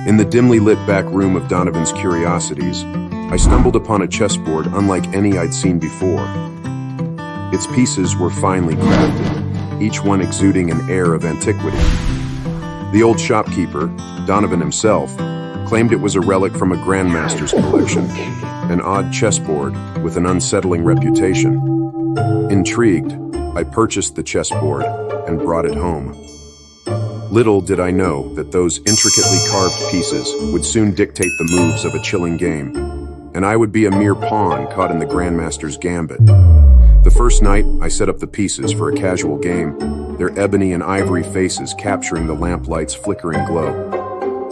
In the dimly lit back room of Donovan's Curiosities, I stumbled upon a chessboard unlike any I'd seen before. Its pieces were finely crafted, each one exuding an air of antiquity. The old shopkeeper, Donovan himself, claimed it was a relic from a grandmaster's collection, an odd chessboard with an unsettling reputation. Intrigued, I purchased the chessboard and brought it home. Little did I know that those intricately carved pieces would soon dictate the moves of a chilling game, and I would be a mere pawn caught in the grandmaster's gambit. The first night, I set up the pieces for a casual game, their ebony and ivory faces capturing the lamplight's flickering glow.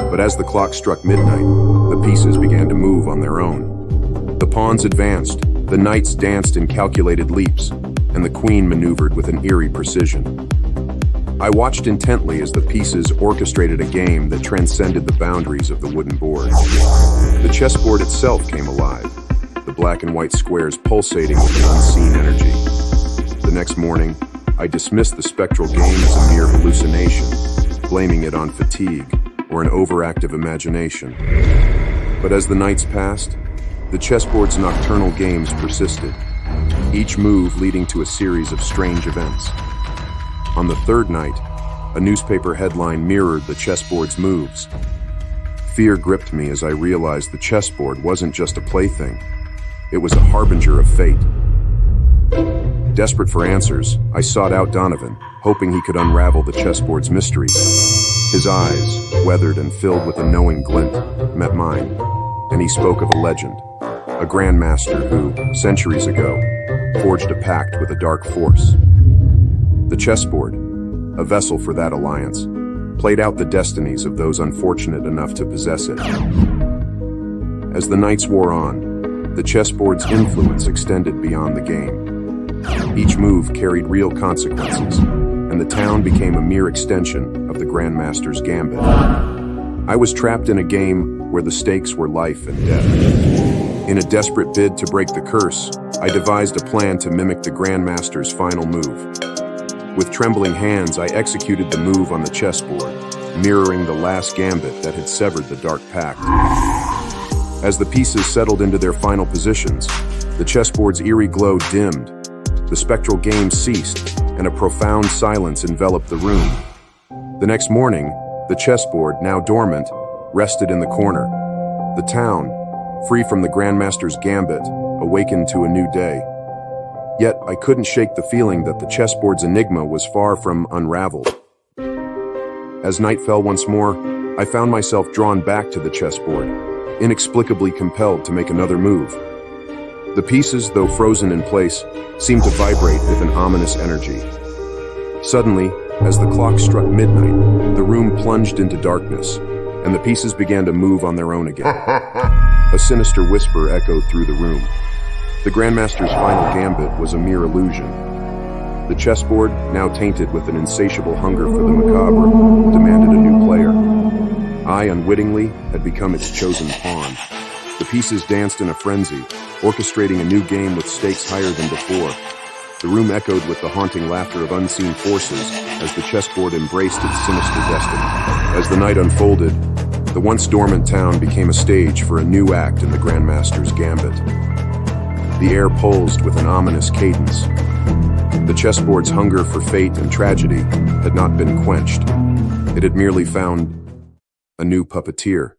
But as the clock struck midnight, the pieces began to move on their own. The pawns advanced, the knights danced in calculated leaps, and the queen maneuvered with an eerie precision. I watched intently as the pieces orchestrated a game that transcended the boundaries of the wooden board. The chessboard itself came alive, the black and white squares pulsating with an unseen energy. The next morning, I dismissed the spectral game as a mere hallucination, blaming it on fatigue or an overactive imagination. But as the nights passed, the chessboard's nocturnal games persisted, each move leading to a series of strange events. On the third night, a newspaper headline mirrored the chessboard's moves. Fear gripped me as I realized the chessboard wasn't just a plaything. It was a harbinger of fate. Desperate for answers, I sought out Donovan, hoping he could unravel the chessboard's mysteries. His eyes, weathered and filled with a knowing glint, met mine, and he spoke of a legend, a grandmaster who, centuries ago, forged a pact with a dark force. The chessboard, a vessel for that alliance, played out the destinies of those unfortunate enough to possess it. As the nights wore on, the chessboard's influence extended beyond the game. Each move carried real consequences, and the town became a mere extension of the Grandmaster's gambit. I was trapped in a game where the stakes were life and death. In a desperate bid to break the curse, I devised a plan to mimic the Grandmaster's final move. With trembling hands, I executed the move on the chessboard, mirroring the last gambit that had severed the dark pact. As the pieces settled into their final positions, the chessboard's eerie glow dimmed, the spectral game ceased, and a profound silence enveloped the room. The next morning, the chessboard, now dormant, rested in the corner. The town, free from the Grandmaster's gambit, awakened to a new day. Yet I couldn't shake the feeling that the chessboard's enigma was far from unraveled. As night fell once more, I found myself drawn back to the chessboard, inexplicably compelled to make another move. The pieces, though frozen in place, seemed to vibrate with an ominous energy. Suddenly, as the clock struck midnight, the room plunged into darkness, and the pieces began to move on their own again. A sinister whisper echoed through the room. The Grandmaster's final gambit was a mere illusion. The chessboard, now tainted with an insatiable hunger for the macabre, demanded a new player. I, unwittingly, had become its chosen pawn. The pieces danced in a frenzy, orchestrating a new game with stakes higher than before. The room echoed with the haunting laughter of unseen forces as the chessboard embraced its sinister destiny. As the night unfolded, the once dormant town became a stage for a new act in the Grandmaster's gambit. The air pulsed with an ominous cadence. The chessboard's hunger for fate and tragedy had not been quenched. It had merely found a new puppeteer.